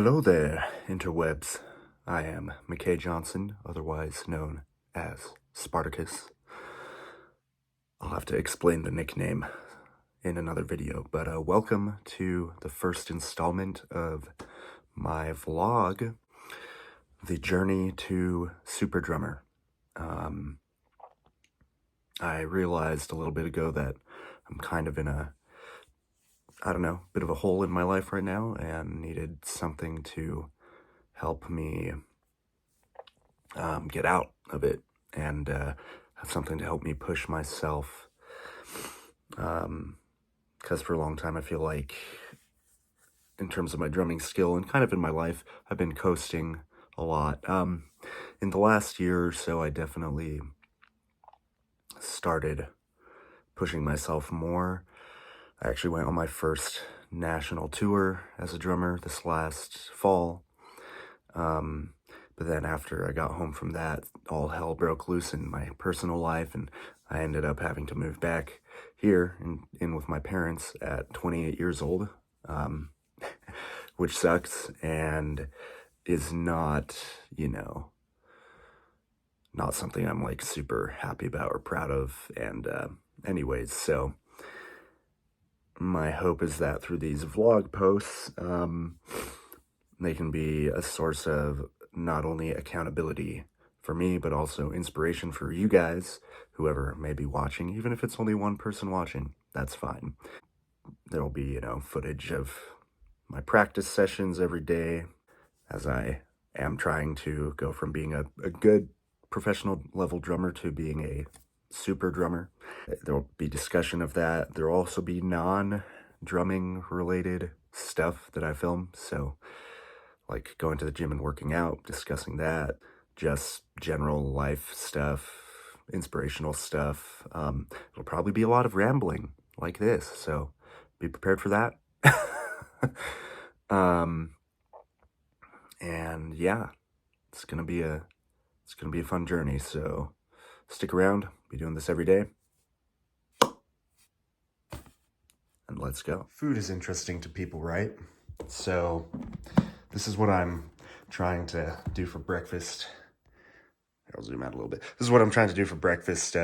Hello there, interwebs. I am McKay Johnson, otherwise known as Spartacus. I'll have to explain the nickname in another video, but welcome to the first installment of my vlog, The Journey to SUPERDRUMMER. I realized a little bit ago that I'm kind of in a bit of a hole in my life right now and needed something to help me get out of it and have something to help me push myself. Because for a long time I feel like in terms of my drumming skill and kind of in my life, I've been coasting a lot. In the last year or so, I definitely started pushing myself more. I actually went on my first national tour as a drummer this last fall. But then after I got home from that, all hell broke loose in my personal life, and I ended up having to move back here in with my parents at 28 years old, which sucks and is not, not something I'm like super happy about or proud of. And anyways, so my hope is that through these vlog posts, they can be a source of not only accountability for me, but also inspiration for you guys, whoever may be watching. Even if it's only one person watching, that's fine. There'll be, footage of my practice sessions every day as I am trying to go from being a good professional level drummer to being a super drummer. There'll be discussion of that. There'll also be non-drumming related stuff that I film, so like going to the gym and working out, discussing that, just general life stuff, inspirational stuff. It'll probably be a lot of rambling like this, so be prepared for that. And yeah, it's gonna be a fun journey, so stick around. Be doing this every day. And let's go. Food is interesting to people, right? So this is what I'm trying to do for breakfast. I'll zoom out a little bit. This is what I'm trying to do for breakfast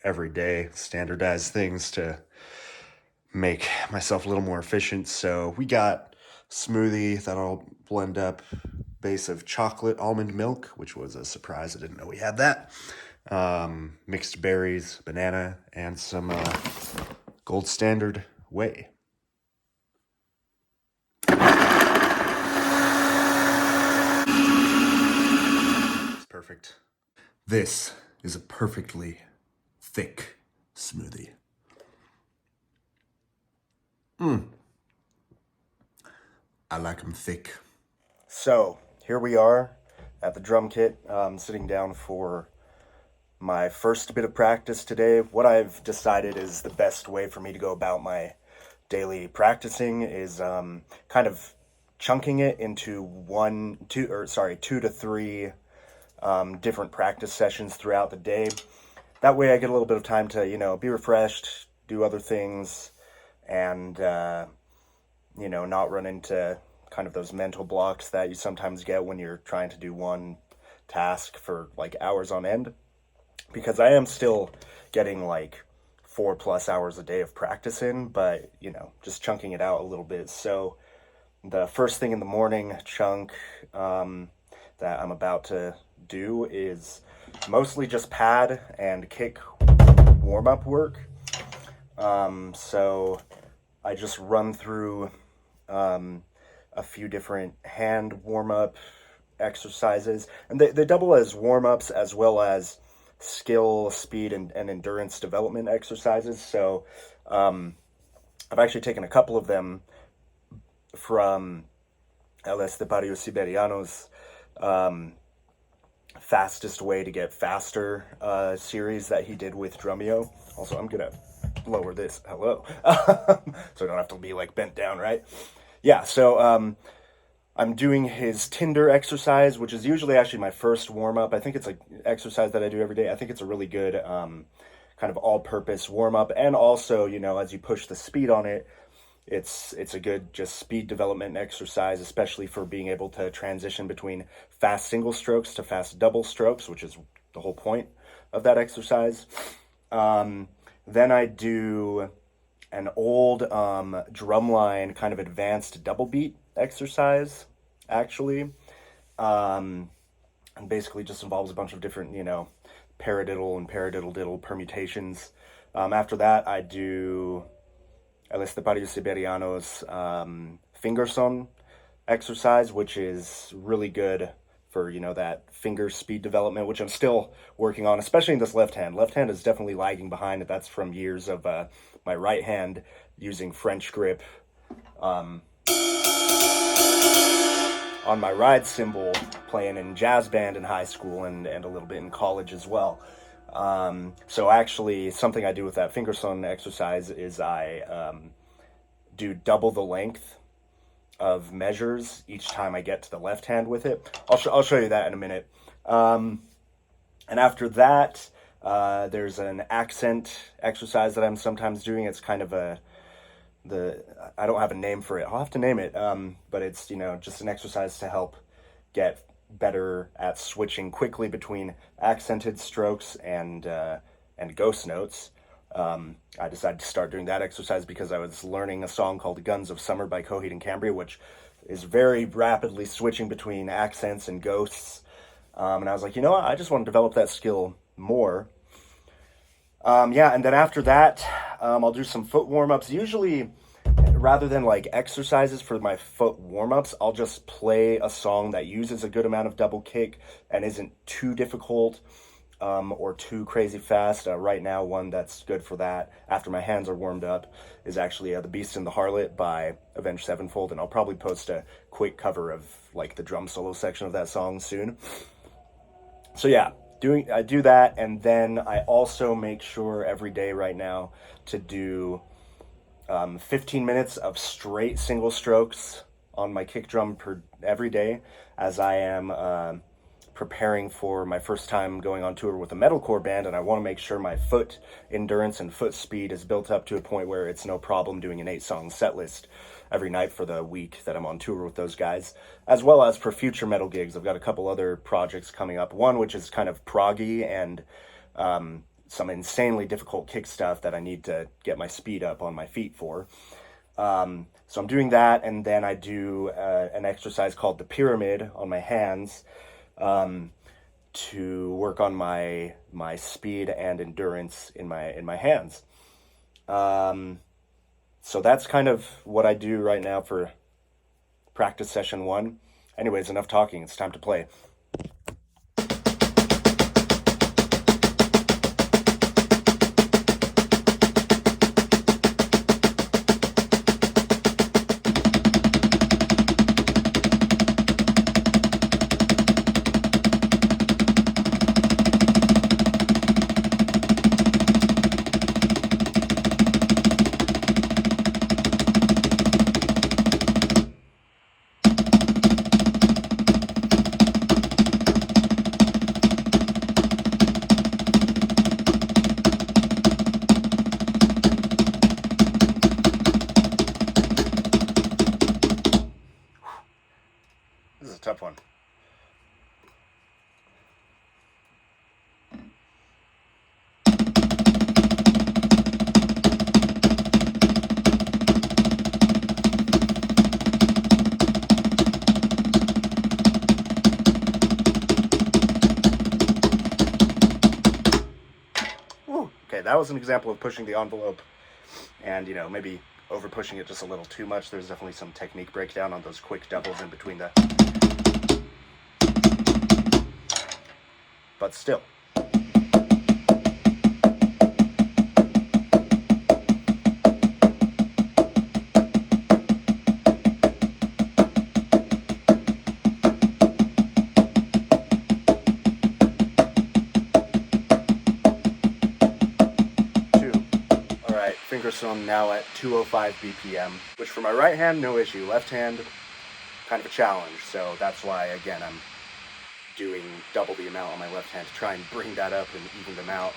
every day. Standardize things to make myself a little more efficient. So we got smoothie that I'll blend up, base of chocolate almond milk, which was a surprise. I didn't know we had that. Mixed berries, banana, and some gold standard whey. It's perfect. This is a perfectly thick smoothie. I like them thick. So here we are at the drum kit, sitting down for my first bit of practice today. What I've decided is the best way for me to go about my daily practicing is kind of chunking it into 2 to 3 different practice sessions throughout the day. That way I get a little bit of time to, be refreshed, do other things, and, not run into kind of those mental blocks that you sometimes get when you're trying to do one task for like hours on end. Because I am still getting like 4+ hours a day of practice in, but, just chunking it out a little bit. So the first thing in the morning chunk that I'm about to do is mostly just pad and kick warm-up work. So I just run through a few different hand warm-up exercises, and they double as warm-ups as well as skill, speed, and endurance development exercises. So I've actually taken a couple of them from El Estepario Siberiano's Fastest Way to Get Faster series that he did with Drumeo. Also, I'm gonna lower this, hello, so I don't have to be like bent down, right? Yeah, so I'm doing his Tinder exercise, which is usually actually my first warm-up. I think it's an exercise that I do every day. I think it's a really good kind of all-purpose warm-up, and also, as you push the speed on it, It's a good just speed development exercise, especially for being able to transition between fast single strokes to fast double strokes, which is the whole point of that exercise. Then I do an old drumline kind of advanced double beat exercise, actually. And basically just involves a bunch of different, paradiddle and paradiddle-diddle permutations. After that, I do El Estepario Siberiano's fingerson exercise, which is really good for, that finger speed development, which I'm still working on, especially in this left hand. Left hand is definitely lagging behind. That's from years of my right hand using French grip on my ride cymbal, playing in jazz band in high school and a little bit in college as well. So actually, something I do with that fingerson exercise is I do double the length of measures each time I get to the left hand with it. I'll show you that in a minute. And after that, there's an accent exercise that I'm sometimes doing. It's kind of I don't have a name for it. I'll have to name it. But it's, just an exercise to help get better at switching quickly between accented strokes and ghost notes. I decided to start doing that exercise because I was learning a song called Guns of Summer by Coheed and Cambria, which is very rapidly switching between accents and ghosts. And I was like, what? I just want to develop that skill more. And then after that, I'll do some foot warm-ups. Usually, rather than like exercises for my foot warm-ups, I'll just play a song that uses a good amount of double kick and isn't too difficult or too crazy fast. Right now, one that's good for that, after my hands are warmed up, is actually The Beast and the Harlot by Avenged Sevenfold, and I'll probably post a quick cover of like the drum solo section of that song soon. So yeah, I do that, and then I also make sure every day right now to do 15 minutes of straight single strokes on my kick drum every day, as I am preparing for my first time going on tour with a metalcore band, and I want to make sure my foot endurance and foot speed is built up to a point where it's no problem doing an 8-song set list every night for the week that I'm on tour with those guys, as well as for future metal gigs. I've got a couple other projects coming up, one which is kind of proggy and some insanely difficult kick stuff that I need to get my speed up on my feet for. So I'm doing that, and then I do an exercise called the pyramid on my hands to work on my speed and endurance in my hands. So that's kind of what I do right now for practice session 1. Anyways, enough talking. It's time to play. This is a tough one. Okay, that was an example of pushing the envelope and, maybe over pushing it just a little too much. There's definitely some technique breakdown on those quick doubles in between the... But still. Fingerson now at 205 BPM, which for my right hand, no issue. Left hand, kind of a challenge. So that's why, again, I'm doing double the amount on my left hand to try and bring that up and even them out.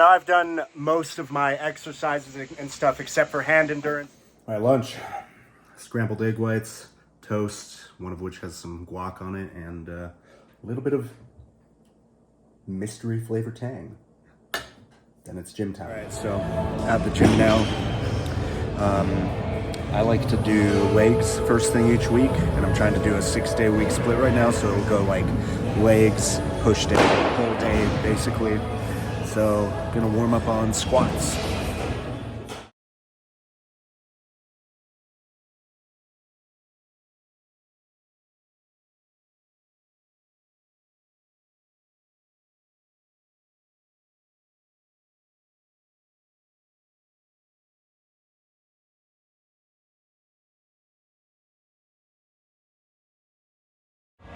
now I've done most of my exercises and stuff except for hand endurance. All right, lunch. Scrambled egg whites, toast, one of which has some guac on it, and a little bit of mystery flavor tang. Then it's gym time. All right, so at the gym now. I like to do legs first thing each week, and I'm trying to do a 6-day week split right now, so it'll go like legs, push day, whole day basically. So I'm gonna warm up on squats.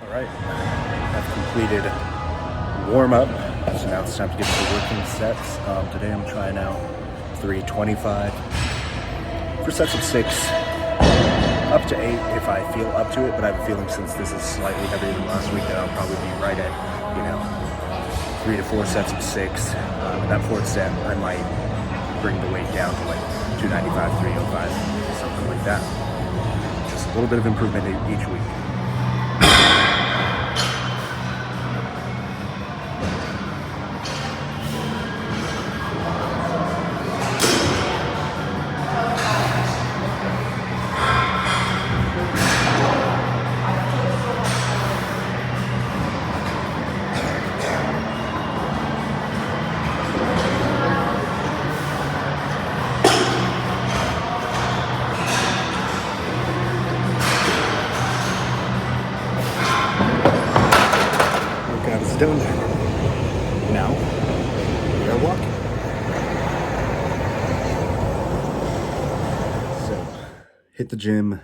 All right, I've completed warm up, so now it's time to get to the working sets. Today I'm trying out 325 for sets of 6, up to 8 if I feel up to it, but I have a feeling since this is slightly heavier than last week that I'll probably be right at, 3 to 4 sets of 6. That 4th set, I might bring the weight down to like 295, 305, something like that. Just a little bit of improvement each week. Done. Now we are walking. So, hit the gym,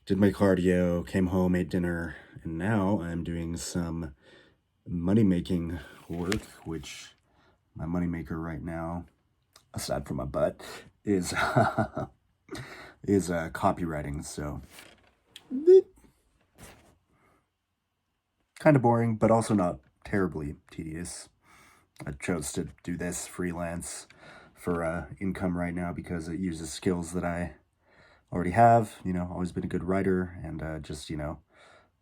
did my cardio, came home, ate dinner, and now I'm doing some money-making work, which my moneymaker right now, aside from my butt, is copywriting. So kind of boring, but also not terribly tedious. I chose to do this freelance for income right now because it uses skills that I already have. Always been a good writer, and just,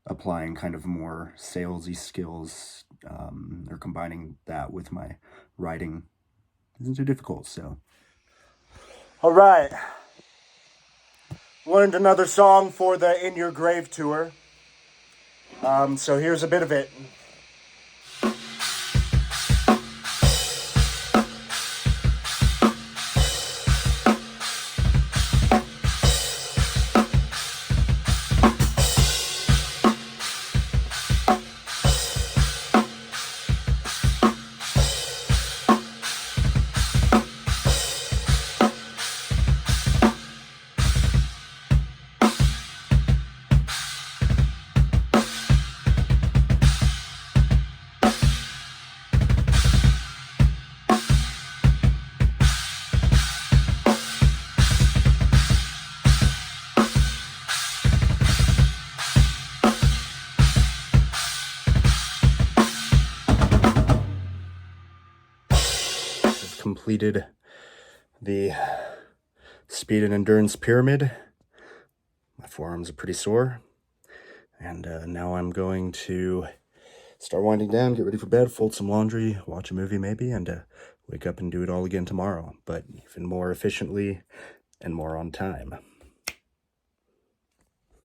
applying kind of more salesy skills or combining that with my writing isn't too difficult. So, all right. Learned another song for the In Your Grave tour. So here's a bit of it. Completed the speed and endurance pyramid. My forearms are pretty sore, and now I'm going to start winding down, get ready for bed, fold some laundry, watch a movie maybe, and wake up and do it all again tomorrow, but even more efficiently and more on time.